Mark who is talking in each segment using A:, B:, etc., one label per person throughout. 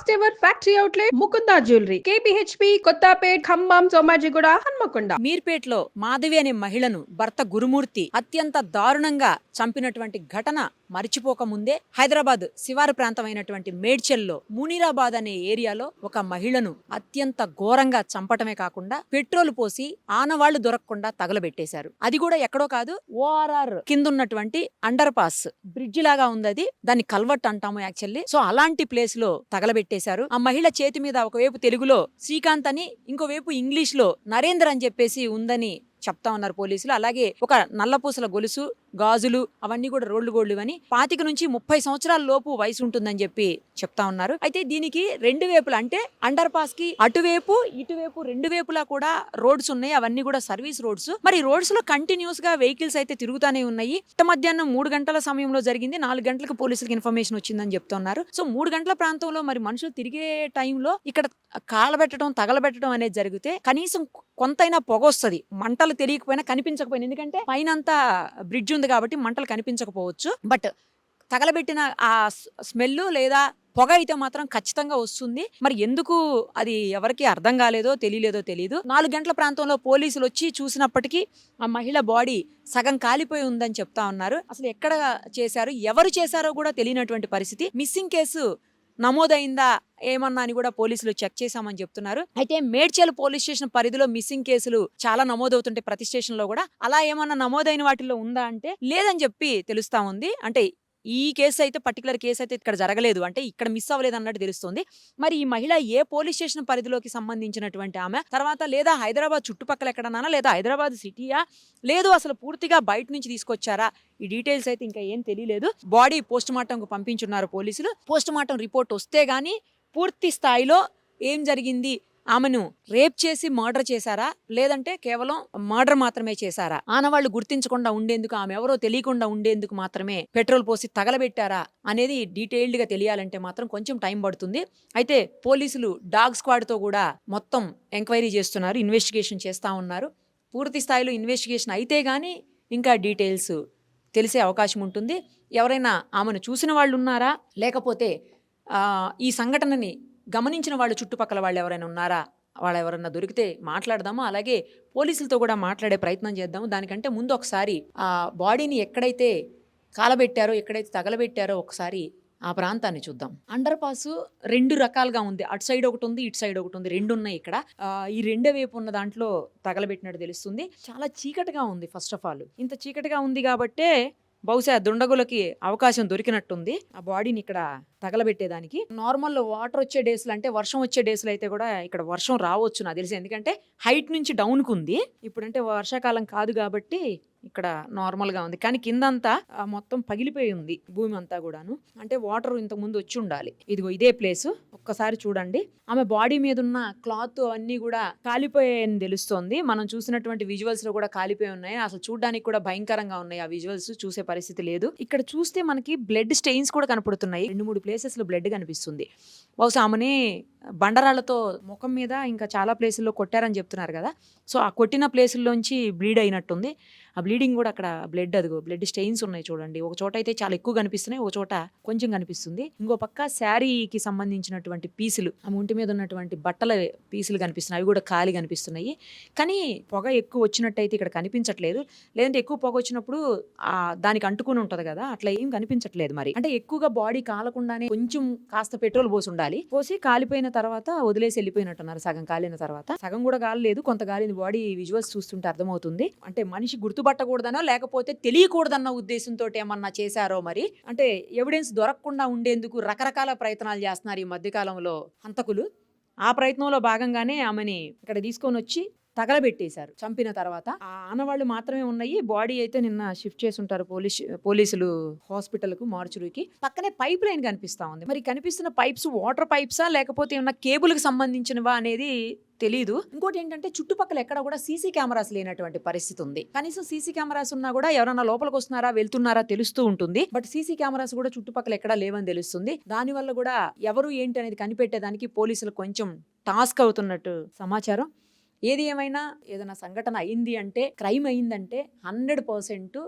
A: First ever factory outlet Mukunda jewellery KPHB Kothapet Khammam Somajiguda Hanamkonda.
B: మీర్పేట్లో మాధవి అనే మహిళను భర్త గురుమూర్తి అత్యంత దారుణంగా చంపినటువంటి ఘటన మరిచిపోక ముందే హైదరాబాద్ శివారు ప్రాంతమైనటువంటి మేడ్చల్లో మునీరాబాద్ అనే ఏరియాలో ఒక మహిళను అత్యంత ఘోరంగా చంపటమే కాకుండా పెట్రోల్ పోసి ఆనవాళ్లు దొరకకుండా తగలబెట్టేశారు. అది కూడా ఎక్కడో కాదు, ఓఆర్ఆర్ కింద ఉన్నటువంటి అండర్ పాస్ బ్రిడ్జ్ లాగా ఉంది. అది దాన్ని కల్వర్ట్ అంటాము యాక్చువల్లీ. సో అలాంటి ప్లేస్ లో తగలబెట్టేశారు. ఆ మహిళ చేతి మీద ఒకవైపు తెలుగులో శ్రీకాంత్ అని, ఇంకోవైపు ఇంగ్లీష్ లో నరేంద్ర అని చెప్పేసి ఉందని చెప్తా ఉన్నారు పోలీసులు. అలాగే ఒక నల్లపూసల గొలుసు, గాజులు అవన్నీ కూడా రోడ్లు గోళ్లు అని 25 నుంచి 30 సంవత్సరాల లోపు వయసు ఉంటుందని చెప్పి చెప్తా ఉన్నారు. అయితే దీనికి రెండు వైపులా అంటే అండర్ పాస్ కి అటువైపు ఇటువైపు రెండు వైపులా కూడా రోడ్స్ ఉన్నాయి. అవన్నీ కూడా సర్వీస్ రోడ్స్. మరి రోడ్స్ లో కంటిన్యూస్ గా వెహికల్స్ అయితే తిరుగుతానే ఉన్నాయి. మధ్యాహ్నం 3 గంటల సమయంలో జరిగింది. 4 గంటలకు పోలీసులకు ఇన్ఫర్మేషన్ వచ్చిందని చెప్తున్నారు. సో 3 గంటల ప్రాంతంలో మరి మనుషులు తిరిగే టైంలో ఇక్కడ కాలబెట్టడం తగలబెట్టడం అనేది జరిగితే కనీసం కొంతైనా పొగ వస్తుంది. మంటలు తెలియకపోయినా కనిపించకపోయినా, ఎందుకంటే పైన అంతా బ్రిడ్జ్ ఉంది కాబట్టి మంటలు కనిపించకపోవచ్చు. బట్ తగలబెట్టిన ఆ స్మెల్ లేదా పొగ అయితే మాత్రం ఖచ్చితంగా వస్తుంది. మరి ఎందుకు అది ఎవరికి అర్థం కాలేదో తెలియదు. 4 గంటల ప్రాంతంలో పోలీసులు వచ్చి చూసినప్పటికీ ఆ మహిళ బాడీ సగం కాలిపోయి ఉందని చెప్తా ఉన్నారు. అసలు ఎక్కడ చేశారు, ఎవరు చేశారో కూడా తెలియనటువంటి పరిస్థితి. మిస్సింగ్ కేసు నమోదైందా ఏమన్నా అని కూడా పోలీసులు చెక్ చేశామని చెప్తున్నారు. అయితే మేడ్చల్ పోలీస్ స్టేషన్ పరిధిలో మిస్సింగ్ కేసులు చాలా నమోదవుతుంటే ప్రతి స్టేషన్ లో కూడా అలా ఏమన్నా నమోదైన వాటిల్లో ఉందా అంటే లేదని చెప్పి తెలుస్తా ఉంది. అంటే ఈ కేసు అయితే పర్టికులర్ కేసు అయితే ఇక్కడ జరగలేదు, అంటే ఇక్కడ మిస్ అవ్వలేదు అన్నట్టు తెలుస్తుంది. మరి ఈ మహిళ ఏ పోలీస్ స్టేషన్ పరిధిలోకి సంబంధించినటువంటి ఆమె, తర్వాత లేదా హైదరాబాద్ చుట్టుపక్కల ఎక్కడన్నా, లేదా హైదరాబాద్ సిటీయా, లేదు అసలు పూర్తిగా బయట నుంచి తీసుకొచ్చారా, ఈ డీటెయిల్స్ అయితే ఇంకా ఏం తెలియలేదు. బాడీ పోస్ట్ మార్టం కు పంపించున్నారు పోలీసులు. పోస్ట్ మార్టం రిపోర్ట్ వస్తే గానీ పూర్తి స్థాయిలో ఏం జరిగింది, ఆమెను రేప్ చేసి మర్డర్ చేశారా లేదంటే కేవలం మర్డర్ మాత్రమే చేశారా, ఆనవాళ్లు గుర్తించకుండా ఉండేందుకు, ఆమె ఎవరో తెలియకుండా ఉండేందుకు మాత్రమే పెట్రోల్ పోసి తగలబెట్టారా అనేది డీటెయిల్డ్ గా తెలియాలంటే మాత్రం కొంచెం టైం పడుతుంది. అయితే పోలీసులు డాగ్ స్క్వాడ్ తో కూడా మొత్తం ఎంక్వైరీ చేస్తున్నారు, ఇన్వెస్టిగేషన్ చేస్తా ఉన్నారు. పూర్తి స్థాయిలో ఇన్వెస్టిగేషన్ అయితే గానీ ఇంకా డీటెయిల్స్ తెలిసే అవకాశం ఉంటుంది. ఎవరైనా ఆమెను చూసిన వాళ్ళు ఉన్నారా, లేకపోతే ఈ సంఘటనని గమనించిన వాళ్ళు చుట్టుపక్కల వాళ్ళు ఎవరైనా ఉన్నారా, వాళ్ళు ఎవరన్నా దొరికితే మాట్లాడదాము. అలాగే పోలీసులతో కూడా మాట్లాడే ప్రయత్నం చేద్దాము. దానికంటే ముందు ఒకసారి ఆ బాడీని ఎక్కడైతే కాలబెట్టారో, ఎక్కడైతే తగలబెట్టారో ఒకసారి ఆ ప్రాంతాన్ని చూద్దాం. అండర్ పాస్ 2 రకాలుగా ఉంది. అటు సైడ్ ఒకటి ఉంది, ఇటు సైడ్ ఒకటి ఉంది, 2 ఉన్నాయి ఇక్కడ. ఈ రెండో వైపు ఉన్న దాంట్లో తగలబెట్టినట్టు తెలుస్తుంది. చాలా చీకటిగా ఉంది. ఫస్ట్ ఆఫ్ ఆల్ ఇంత చీకటిగా ఉంది కాబట్టే బహుశా దుండగులకి అవకాశం దొరికినట్టుంది ఆ బాడీని ఇక్కడ తగలబెట్టేదానికి. నార్మల్ వాటర్ వచ్చే డేస్లో, అంటే వర్షం వచ్చే డేస్లో అయితే కూడా ఇక్కడ వర్షం రావచ్చు నాకు తెలిసి, ఎందుకంటే హైట్ నుంచి డౌన్కు ఉంది. ఇప్పుడంటే వర్షాకాలం కాదు కాబట్టి ఇక్కడ నార్మల్గా ఉంది. కానీ కిందంతా మొత్తం పగిలిపోయి ఉంది భూమి అంతా కూడాను. అంటే వాటర్ ఇంతకు ముందు వచ్చి ఉండాలి. ఇదిగో ఇదే ప్లేస్, ఒక్కసారి చూడండి. ఆమె బాడీ మీద ఉన్న క్లాత్ అన్ని కూడా కాలిపోయాయని తెలుస్తోంది. మనం చూసినటువంటి విజువల్స్ లో కూడా కాలిపోయి ఉన్నాయి. అసలు చూడడానికి కూడా భయంకరంగా ఉన్నాయి ఆ విజువల్స్, చూసే పరిస్థితి లేదు. ఇక్కడ చూస్తే మనకి బ్లడ్ స్టెయిన్స్ కూడా కనపడుతున్నాయి. 2-3 ప్లేసెస్ లో బ్లడ్ కనిపిస్తుంది. బహుశా ఆమెని బండరాళ్లతో ముఖం మీద ఇంకా చాలా ప్లేసుల్లో కొట్టారని చెప్తున్నారు కదా. సో ఆ కొట్టిన ప్లేసుల్లోంచి బ్లీడ్ అయినట్టుంది. ఆ బ్లీడింగ్ కూడా అక్కడ బ్లడ్, అదిగో బ్లడ్ స్టెయిన్స్ ఉన్నాయి చూడండి. ఒక చోట అయితే చాలా ఎక్కువ కనిపిస్తున్నాయి, ఒక చోట కొంచెం కనిపిస్తుంది. ఇంకో పక్క శారీకి సంబంధించినటువంటి పీసులు, ఆ ఒంటి మీద ఉన్నటువంటి బట్టల పీసులు కనిపిస్తున్నాయి, అవి కూడా ఖాళీ కనిపిస్తున్నాయి. కానీ పొగ ఎక్కువ వచ్చినట్టయితే ఇక్కడ కనిపించట్లేదు. లేదంటే ఎక్కువ పొగ వచ్చినప్పుడు దానికి అంటుకుని ఉంటది కదా, అట్లా ఏం కనిపించట్లేదు. మరి అంటే ఎక్కువగా బాడీ కాలకుండానే కొంచెం కాస్త పెట్రోల్ పోసి ఉండాలి. పోసి కాలిపోయిన తర్వాత వదిలేసి వెళ్ళిపోయినట్టున్నారు. సగం కాలిన తర్వాత, సగం కూడా కాలేదు, కొంత కాలిన బాడీ విజువల్స్ చూస్తుంటే అర్థమవుతుంది. అంటే మనిషి గుర్తుపట్టకూడదనో లేకపోతే తెలియకూడదన్న ఉద్దేశంతో ఏమన్నా చేశారో మరి. అంటే ఎవిడెన్స్ దొరకకుండా ఉండేందుకు రకరకాల ప్రయత్నాలు చేస్తున్నారు ఈ మధ్యకాలంలో హంతకులు. ఆ ప్రయత్నంలో భాగంగానే ఆమెని ఇక్కడ తీసుకొని వచ్చి తగలబెట్టేశారు చంపిన తర్వాత. ఆ ఆనవాళ్లు మాత్రమే ఉన్నాయి. బాడీ అయితే నిన్న షిఫ్ట్ చేసి ఉంటారు పోలీసులు హాస్పిటల్ కు, మార్చురీకి. పక్కనే పైప్ లైన్ కనిపిస్తా ఉంది. మరి కనిపిస్తున్న పైప్స్ వాటర్ పైప్సా లేకపోతే ఏమన్నా కేబుల్ కి సంబంధించినవా అనేది తెలీదు. ఇంకోటి ఏంటంటే చుట్టుపక్కల ఎక్కడ కూడా సీసీ కెమెరాస్ లేనటువంటి పరిస్థితి ఉంది. కనీసం సీసీ కెమెరాస్ ఉన్నా కూడా ఎవరన్నా లోపలికి వస్తున్నారా వెళ్తున్నారా తెలుస్తూ ఉంటుంది. బట్ సీసీ కెమెరాస్ కూడా చుట్టుపక్కల ఎక్కడా లేవని తెలుస్తుంది. దానివల్ల కూడా ఎవరు ఏంటి అనేది కనిపెట్టేదానికి పోలీసులు కొంచెం టాస్క్ అవుతున్నట్టు సమాచారం. ఏది ఏమైనా ఏదైనా సంఘటన అయింది అంటే, క్రైమ్ అయిందంటే 100%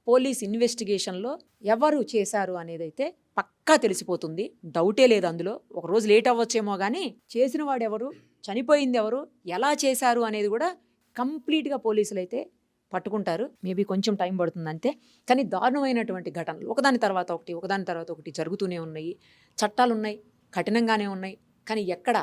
B: పోలీస్ ఇన్వెస్టిగేషన్లో ఎవరు చేశారు అనేది అయితే పక్కా తెలిసిపోతుంది, డౌటే లేదు అందులో. ఒక రోజు లేట్ అవ్వచ్చేమో కానీ చేసిన వాడు ఎవరు, చనిపోయింది ఎవరు, ఎలా చేశారు అనేది కూడా కంప్లీట్గా పోలీసులు అయితే పట్టుకుంటారు. మేబీ కొంచెం టైం పడుతుంది అంతే. కానీ దారుణమైనటువంటి ఘటనలు ఒకదాని తర్వాత ఒకటి జరుగుతూనే ఉన్నాయి. చట్టాలు ఉన్నాయి, కఠినంగానే ఉన్నాయి. కానీ ఎక్కడ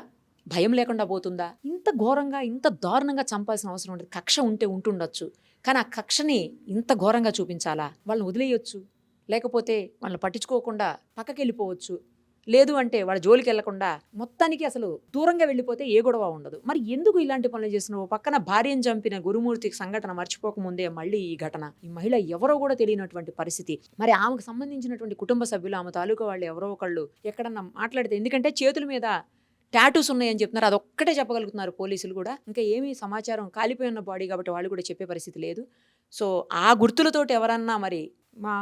B: భయం లేకుండా పోతుందా? ఇంత ఘోరంగా ఇంత దారుణంగా చంపాల్సిన అవసరం ఉండదు. కక్ష ఉంటుండొచ్చు, కానీ ఆ కక్షని ఇంత ఘోరంగా చూపించాలా? వాళ్ళని వదిలేయొచ్చు, లేకపోతే వాళ్ళని పట్టించుకోకుండా పక్కకి వెళ్ళిపోవచ్చు. లేదు అంటే వాళ్ళ జోలికి వెళ్లకుండా మొత్తానికి అసలు దూరంగా వెళ్ళిపోతే ఏ గొడవ ఉండదు. మరి ఎందుకు ఇలాంటి పనులు చేస్తున్నావు? పక్కన భార్యను చంపిన గురుమూర్తి సంఘటన మర్చిపోకముందే మళ్ళీ ఈ ఘటన. ఈ మహిళ ఎవరో కూడా తెలియనటువంటి పరిస్థితి. మరి ఆమెకు సంబంధించినటువంటి కుటుంబ సభ్యులు, ఆమె తాలూకా వాళ్ళు ఎవరో ఒకళ్ళు ఎక్కడన్నా మాట్లాడితే, ఎందుకంటే చేతుల మీద టాటూస్ ఉన్నాయని చెప్తున్నారు, అదొక్కటే చెప్పగలుగుతున్నారు పోలీసులు కూడా. ఇంకా ఏమీ సమాచారం, కాలిపోయి ఉన్న బాడీ కాబట్టి వాళ్ళు కూడా చెప్పే పరిస్థితి లేదు. సో ఆ గుర్తులతోటి ఎవరన్నా మరి మా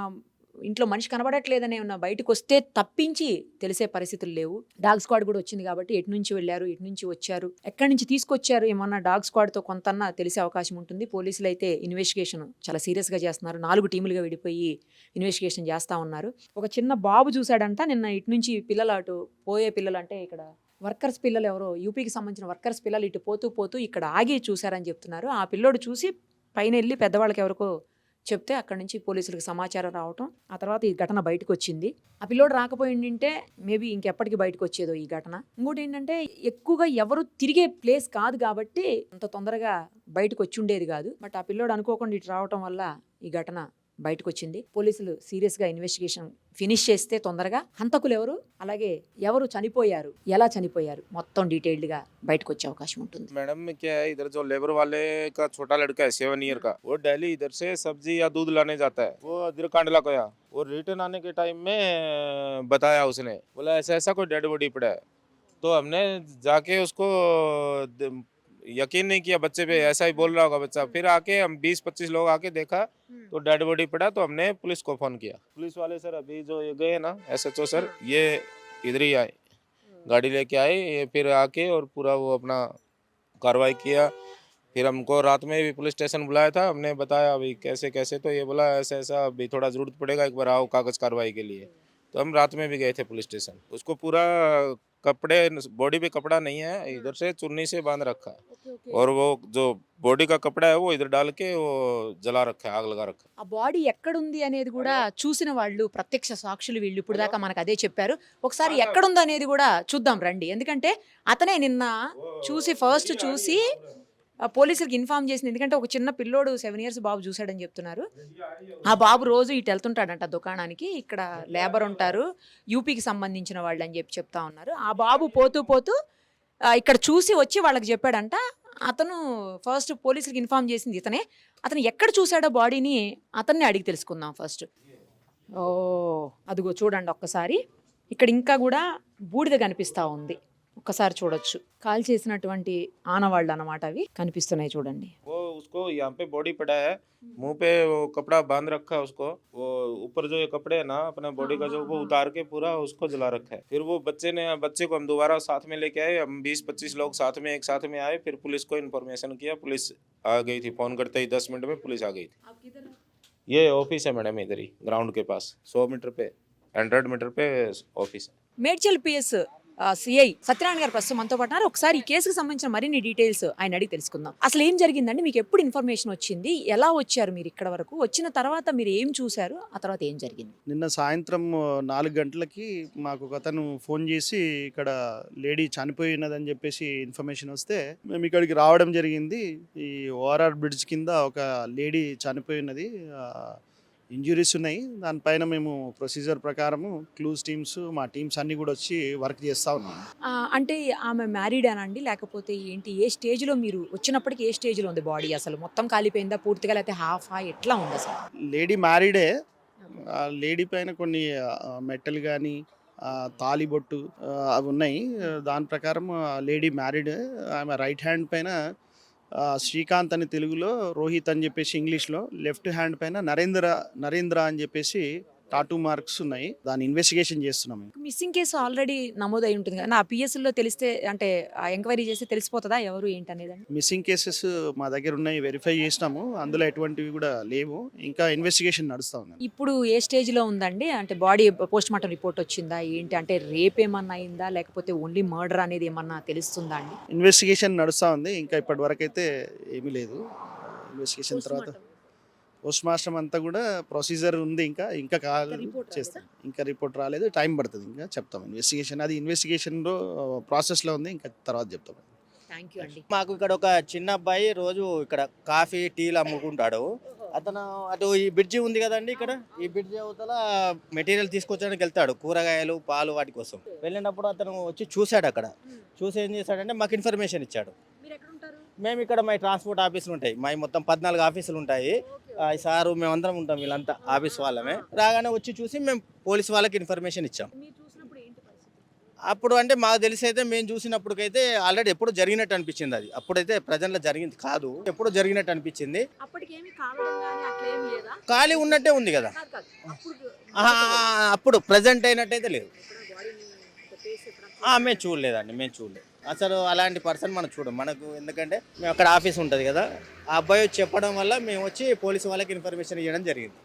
B: ఇంట్లో మనిషి కనబడట్లేదనే ఉన్న బయటకు వస్తే తప్పించి తెలిసే పరిస్థితులు లేవు. డాగ్ స్క్వాడ్ కూడా వచ్చింది కాబట్టి ఎటు నుంచి వెళ్ళారు, ఎటు నుంచి వచ్చారు, ఎక్కడి నుంచి తీసుకొచ్చారు, ఏమన్నా డాగ్ స్క్వాడ్తో కొంతన్నా తెలిసే అవకాశం ఉంటుంది. పోలీసులు అయితే ఇన్వెస్టిగేషన్ చాలా సీరియస్గా చేస్తున్నారు. 4 టీములుగా విడిపోయి ఇన్వెస్టిగేషన్ చేస్తూ ఉన్నారు. ఒక చిన్న బాబు చూశాడంట నిన్న, ఇటు నుంచి పిల్లలు అటు పోయే పిల్లలు, అంటే ఇక్కడ వర్కర్స్ పిల్లలు ఎవరో యూపీకి సంబంధించిన వర్కర్స్ పిల్లలు ఇటు పోతూ ఇక్కడ ఆగి చూశారని చెప్తున్నారు. ఆ పిల్లోడు చూసి పైన వెళ్ళి పెద్దవాళ్ళకి ఎవరికో చెప్తే అక్కడి నుంచి పోలీసులకు సమాచారం రావటం, ఆ తర్వాత ఈ ఘటన బయటకు వచ్చింది. ఆ పిల్లోడు రాకపోయిందంటే మేబీ ఇంకెప్పటికి బయటకు వచ్చేదో ఈ ఘటన. ఇంకోటి ఏంటంటే ఎక్కువగా ఎవరు తిరిగే ప్లేస్ కాదు కాబట్టి అంత తొందరగా బయటకు వచ్చి ఉండేది కాదు. బట్ ఆ పిల్లోడు అనుకోకుండా ఇటు రావటం వల్ల ఈ ఘటన బయటకు వచ్చింది. పోలీసులు సీరియస్గా ఇన్వెస్టిగేషన్ ఫినిష్ చేస్తే తొందరగా హంతకులు ఎవరు, అలాగే ఎవరు చనిపోయారు, ఎలా చనిపోయారు, మొత్తం డీటెయిల్డ్గా బయటకు వచ్చే అవకాశం ఉంటుంది.
C: मैडम क्या है, इधर जो लेबर वाले का छोटा लड़का है 7 ईयर का, वो डेली इधर से सब्जी या दूध लाने जाता है। वो इधर कांडला गया, वो रिटर्न आने के टाइम में बताया उसने, बोला ऐसा ऐसा कोई डेड बॉडी पड़ा है। तो हमने जाके उसको यकीन नहीं किया, बच्चे पे ऐसा ही बोल रहा होगा बच्चा। फिर आके हम 20-25 लोग आके देखा तो डेड बॉडी पड़ा, तो हमने पुलिस को फोन किया। पुलिस वाले सर अभी जो ये गए ना SHO सर, ये इधर ही आए, गाड़ी लेके आए, ये फिर आके और पूरा वो अपना कार्रवाई किया। फिर हमको रात में भी पुलिस स्टेशन बुलाया था, हमने बताया अभी कैसे कैसे, तो ये बोला ऐसा ऐसा अभी थोड़ा ज़रूरत पड़ेगा, एक बार आओ कागज़ कार्रवाई के लिए। तो हम रात में भी गए थे पुलिस स्टेशन। उसको पूरा कपड़े, बॉडी पे कपड़ा नहीं है, इधर से चुन्नी से बांध रखा है, और वो जो बॉडी का कपड़ा है वो इधर डाल के वो जला रखा है, आग लगा रखा है।
B: ఆ బాడీ ఎక్కడుంది అనేది కూడా చూసిన వాళ్ళు, ప్రత్యక్ష సాక్షులు వీళ్ళు ఇప్పుడు దాకా మనకు అదే చెప్పారు. ఒకసారి ఎక్కడుంది అనేది కూడా చూద్దాం రండి. ఎందుకంటే అతనే నిన్న ఫస్ట్ చూసి పోలీసులకు ఇన్ఫార్మ్ చేసింది. ఎందుకంటే ఒక చిన్న పిల్లోడు 7 ఇయర్స్ బాబు చూశాడని చెప్తున్నారు. ఆ బాబు రోజు ఇటు వెళ్తుంటాడంట దుకాణానికి, ఇక్కడ లేబర్ ఉంటారు యూపీకి సంబంధించిన వాళ్ళు అని చెప్తా ఉన్నారు. ఆ బాబు పోతూ ఇక్కడ చూసి వచ్చి వాళ్ళకి చెప్పాడంట. అతను ఫస్ట్ పోలీసులకు ఇన్ఫార్మ్ చేసింది ఇతనే. అతను ఎక్కడ చూశాడో బాడీని అతన్ని అడిగి తెలుసుకుందాం ఫస్ట్. అదిగో చూడండి ఒక్కసారి, ఇక్కడ ఇంకా కూడా బూడిద కనిపిస్తూ ఉంది. ఒక్కసారి చూడొచ్చు, కాల్ చేసినటువంటి ఆనవాళ్ళు అన్నమాట అవి కనిపిస్తున్నాయి చూడండి.
C: वो उसको यहाँ पे बॉडी पड़ा है, मुंह पे वो कपड़ा बांध रखा है उसको, वो ऊपर जो ये कपड़े है ना अपना बॉडी का जो, वो उतार के पूरा उसको जला रखा है। फिर वो बच्चे को हम दोबारा साथ में लेके आए, हम 20-25 लोग साथ में एक साथ में आए, फिर पुलिस को इन्फॉर्मेशन किया, पुलिस आ गई थी, फोन करते ही 10 मिनट में पुलिस आ गई थी। ये ऑफिस है मैडम, इधर ही ग्राउंड के पास 100 मीटर पे 100 मीटर पे ऑफिस है।
B: మేడ్చల్ పిఎస్ సిఐ సత్యనారాయణ గారు ప్రస్తుతం మనతో పాటు ఉన్నారు. ఒకసారి ఈ కేసుకు సంబంధించిన మరిన్ని డీటెయిల్స్ ఆయన అడిగి తెలుసుకుందాం. అసలు ఏం జరిగిందండి, మీకు ఎప్పుడు ఇన్ఫర్మేషన్ వచ్చింది, ఎలా వచ్చారు మీరు ఇక్కడ వరకు, వచ్చిన తర్వాత మీరు ఏం చూశారు, ఆ తర్వాత ఏం జరిగింది?
D: నిన్న సాయంత్రం 4 గంటలకి మాకు ఒక అతను ఫోన్ చేసి ఇక్కడ లేడీ చనిపోయినదని చెప్పేసి ఇన్ఫర్మేషన్ వస్తే మేము ఇక్కడికి రావడం జరిగింది. ఈ ఓఆర్ఆర్ బ్రిడ్జ్ కింద ఒక లేడీ చనిపోయినది, ఇంజురీస్ ఉన్నాయి. దానిపైన మేము ప్రొసీజర్ ప్రకారము క్లూస్ టీమ్స్, మా టీమ్స్ అన్నీ కూడా వచ్చి వర్క్ చేస్తూ ఉన్నాం.
B: అంటే ఆమె మ్యారీడేనా అండి, లేకపోతే ఏంటి, ఏ స్టేజ్లో మీరు వచ్చినప్పటికి ఏ స్టేజ్లో ఉంది బాడీ? అసలు మొత్తం కాలిపోయిందా పూర్తిగా, లేకపోతే హాఫా, ఎట్లా ఉంది అసలు?
D: లేడీ మ్యారీడే. ఆ లేడీ పైన కొన్ని మెట్టలు కానీ తాలిబొట్టు అవి ఉన్నాయి. దాని ప్రకారం లేడీ మ్యారీడ్. ఆమె రైట్ హ్యాండ్ పైన శ్రీకాంత్ అని తెలుగులో, రోహిత్ అని చెప్పేసి ఇంగ్లీష్లో, లెఫ్ట్ హ్యాండ్ పైన నరేంద్ర అని చెప్పేసి టాటూ మార్క్స్ ఉన్నాయి. దాని ఇన్వెస్టిగేషన్ చేస్తున్నాం.
B: మిస్సింగ్ కేసు ఆల్రెడీ నమోదై ఉంటుంది కదా, ఆ పిఎస్లో తెలిస్తే అంటే ఎంక్వైరీ చేస్తే తెలిసిపోతుందా ఎవరు ఏంటి అనేది?
D: మిస్సింగ్ కేసెస్ మా దగ్గర ఉన్నాయి, వెరిఫై చేసినాము. అందులో ఎటువంటివి కూడా లేవు. ఇంకా ఇన్వెస్టిగేషన్ నడుస్తూ ఉంది.
B: ఇప్పుడు ఏ స్టేజ్లో ఉందండి? అంటే బాడీ పోస్ట్ మార్టం రిపోర్ట్ వచ్చిందా ఏంటి? అంటే రేప్ ఏమన్నా అయిందా లేకపోతే ఓన్లీ మర్డర్ అనేది ఏమన్నా తెలుస్తుందా అండి?
D: ఇన్వెస్టిగేషన్ నడుస్తూ ఉంది. ఇంకా ఇప్పటి వరకు అయితే ఏమీ లేదు. ఇన్వెస్టిగేషన్ తర్వాత పోస్ట్ మార్టం అంతా కూడా ప్రొసీజర్ ఉంది. ఇంకా చేస్తాం. ఇంకా రిపోర్ట్ రాలేదు, టైం పడుతుంది. ఇంకా చెప్తాం. ఇన్వెస్టిగేషన్లో ప్రాసెస్లో ఉంది. ఇంకా తర్వాత చెప్తాం.
B: థ్యాంక్ యూ అండి.
E: మాకు ఇక్కడ ఒక చిన్న అబ్బాయి రోజు ఇక్కడ కాఫీ టీలు అమ్ముకుంటాడు. అతను అటు ఈ బ్రిడ్జి ఉంది కదండి, ఇక్కడ ఈ బ్రిడ్జి అవతల మెటీరియల్ తీసుకొచ్చడానికి వెళ్తాడు, కూరగాయలు పాలు వాటి కోసం. వెళ్ళినప్పుడు అతను వచ్చి చూశాడు. అక్కడ చూసి ఏం చేశాడంటే మాకు ఇన్ఫర్మేషన్ ఇచ్చాడు. మేము ఇక్కడ మా ట్రాన్స్పోర్ట్ ఆఫీసులు ఉంటాయి, మా మొత్తం 14 ఆఫీసులు ఉంటాయి. సారు మేమందరం ఉంటాం, వీళ్ళంతా ఆఫీస్ వాళ్ళమే. రాగానే వచ్చి చూసి మేము పోలీస్ వాళ్ళకి ఇన్ఫర్మేషన్ ఇచ్చాం. అప్పుడు అంటే మాకు తెలిసి అయితే మేము చూసినప్పటికైతే ఆల్రెడీ ఎప్పుడు జరిగినట్టు అనిపించింది. అది అప్పుడైతే ప్రజెంట్లో జరిగింది కాదు, ఎప్పుడు జరిగినట్టు అనిపించింది. ఖాళీ ఉన్నట్టే ఉంది కదా, అప్పుడు ప్రజెంట్ అయినట్టయితే లేదు. మేము చూడలేదండి, మేము చూడలేదు అసలు. అలాంటి పర్సన్ మనం చూడం. మనకు ఎందుకంటే మేము అక్కడ ఆఫీస్ ఉంటుంది కదా, ఆ అబ్బాయి వచ్చి చెప్పడం వల్ల మేము వచ్చి పోలీసు వాళ్ళకి ఇన్ఫర్మేషన్ ఇవ్వడం జరిగింది.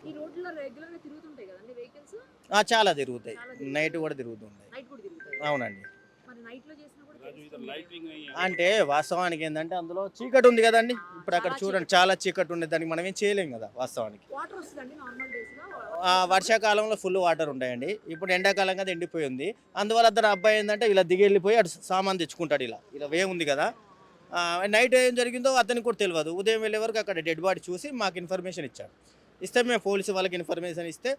E: చాలా తిరుగుతాయి, నైట్ కూడా తిరుగుతుంటాయి. అవునండి. అంటే వాస్తవానికి ఏంటంటే అందులో చీకటి ఉంది కదండి. ఇప్పుడు అక్కడ చూడండి చాలా చీకటి ఉంది, దానికి మనం ఏం చేయలేం కదా వాస్తవానికి. వర్షాకాలంలో ఫుల్ వాటర్ ఉంటాయండి. ఇప్పుడు ఎండాకాలం కదా ఎండిపోయి ఉంది. అందువల్ల అతను అబ్బాయి ఏంటంటే ఇలా దిగి వెళ్ళిపోయి అటు సామాన్ తెచ్చుకుంటాడు. ఇలా వే ఉంది కదా, నైట్ ఏం జరిగిందో అతనికి కూడా తెలియదు. ఉదయం వెళ్ళే వరకు అక్కడ డెడ్ బాడీ చూసి మాకు ఇన్ఫర్మేషన్ ఇచ్చాడు. ఇస్తే మేము పోలీసు వాళ్ళకి ఇన్ఫర్మేషన్ ఇస్తే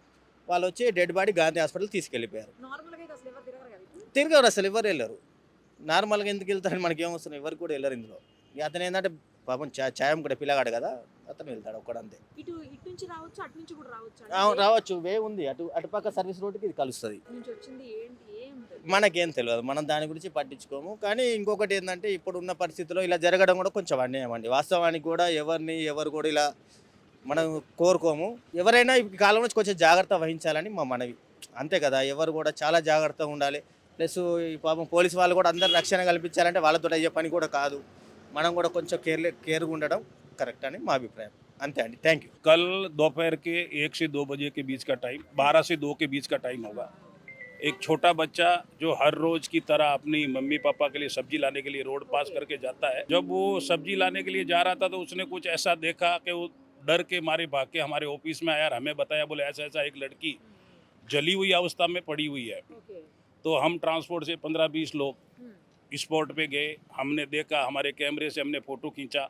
E: వాళ్ళు వచ్చి డెడ్ బాడీ గాంధీ హాస్పిటల్ తీసుకెళ్ళిపోయారు. తిరగరు అసలు, ఎవరు వెళ్ళరు. నార్మల్గా ఎందుకు వెళ్తారని మనకి ఏమొస్తుంది, ఎవరు కూడా వెళ్ళరు ఇందులో. అతను ఏంటంటే పాపం ఛాయం కూడా పిల్లగాడు కదా, అతను వెళ్తాడు ఒక్కడంతే. రావచ్చు, వే ఉంది అటుపక్క సర్వీస్ రోడ్డుకి ఇది కలుస్తుంది. మనకేం తెలియదు, మనం దాని గురించి పట్టించుకోము. కానీ ఇంకొకటి ఏంటంటే ఇప్పుడున్న పరిస్థితుల్లో ఇలా జరగడం కూడా కొంచెం అన్యాయం అండి. వాస్తవానికి కూడా ఎవరు కూడా ఇలా మనం కోరుకోము. ఎవరైనా ఈ కాలంలో కొంచెం జాగ్రత్త వహించాలని మా మనవి, అంతే కదా. ఎవరు కూడా చాలా జాగ్రత్తగా ఉండాలి. ప్లస్ ఈ పాపం పోలీసు వాళ్ళు కూడా అందరు రక్షణ కల్పించాలంటే వాళ్ళతో అయ్యే పని కూడా కాదు. మనం కూడా కొంచెం కేర్గా ఉండడం కరెక్ట్ అని మా అభిప్రాయం. అంతే అండి, థ్యాంక్ యూ.
F: कल दोपहर के 1 से 2 बजे के बीच का टाइम, 12 से 2 के बीच का टाइम होगा। एक छोटा बच्चा जो हर रोज की तरह अपनी मम्मी पापा के लिए सब्जी लाने के लिए रोड पास करके जाता है, जब वो सब्जी लाने के लिए जा रहा था तो उसने कुछ ऐसा देखा कि वो डर के मारे भाग के हमारे ऑफिस में आया और हमें बताया, बोले ऐसा एक लड़की जली हुई अवस्था में पड़ी हुई है। तो हम ट्रांसपोर्ट से 15-20 लोग स्पॉट पे गए, हमने देखा, हमारे कैमरे से हमने फ़ोटो खींचा।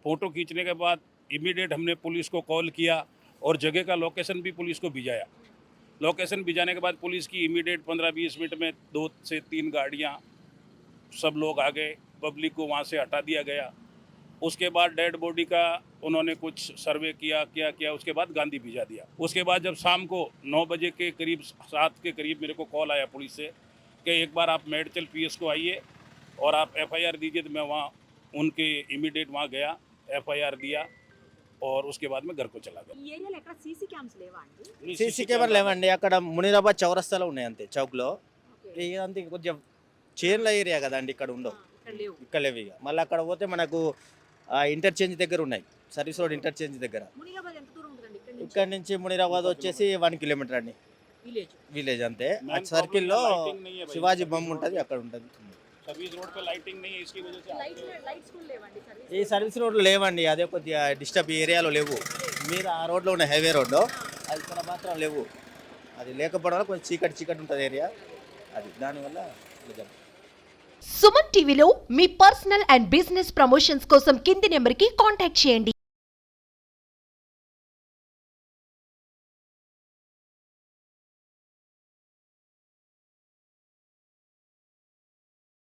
F: फ़ोटो खींचने के बाद इमीडिएट हमने पुलिस को कॉल किया और जगह का लोकेशन भी पुलिस को भिजाया। लोकेशन भिजाने के बाद पुलिस की इमीडिएट 15-20 मिनट में 2 से 3 गाड़ियाँ, सब लोग आ गए, पब्लिक को वहाँ से हटा दिया गया। उसके बाद डेड बॉडी का उन्होंने कुछ सर्वे किया, उसके बाद गांधी भिजा दिया। उसके बाद जब शाम को 9 बजे के करीब 7 के करीब मेरे को कॉल आया पुलिस से कि एक बार आप मेडचल पीएस को आइए और आप एफआईआर दीजिए। तो मैं वहाँ उनके इमीडिएट वहाँ गया, एफआईआर दिया और उसके बाद मैं घर को चला गया।
E: సీసీ కెమెరా లేవండి. అక్కడ మునీరాబాద్ చౌరస్తాలో ఉన్నాయి అంతే, చౌక్లో. ఇదంతా కొంచెం చీరల ఏరియా కదండి, ఇక్కడ ఉండవు, ఇక్కడ లేవు. ఇక మళ్ళీ అక్కడ పోతే మనకు ఇంటర్చేంజ్ దగ్గర ఉన్నాయి, సర్వీస్ రోడ్ ఇంటర్చేంజ్ దగ్గర. ఇక్కడ నుంచి మునీరాబాద్ వచ్చేసి 1 కిలోమీటర్ అండి, విలేజ్ అంతే. ఆ సర్కిల్లో శివాజీ బొమ్మ ఉంటుంది, అక్కడ ఉంటుంది.
F: सर्विस रोड पे लाइटिंग नहीं है, इसकी वजह से
E: ఈ సర్వీస్ రోడ్లు లేవండి, అదే కొద్దిగా డిస్టర్బ్ ఏరియాలో లేవు. మీరు ఆ రోడ్లో ఉన్న హైవే రోడ్లో, అది ఇక్కడ మాత్రం లేవు. అది లేకపోవడం వల్ల కొంచెం చీకటి ఉంటుంది ఏరియా, అది దానివల్ల.
G: సుమన్ టీవీలో మీ పర్సనల్ అండ్ బిజినెస్ ప్రమోషన్స్ కోసం కింది నెంబర్కి కాంటాక్ట్ చేయండి.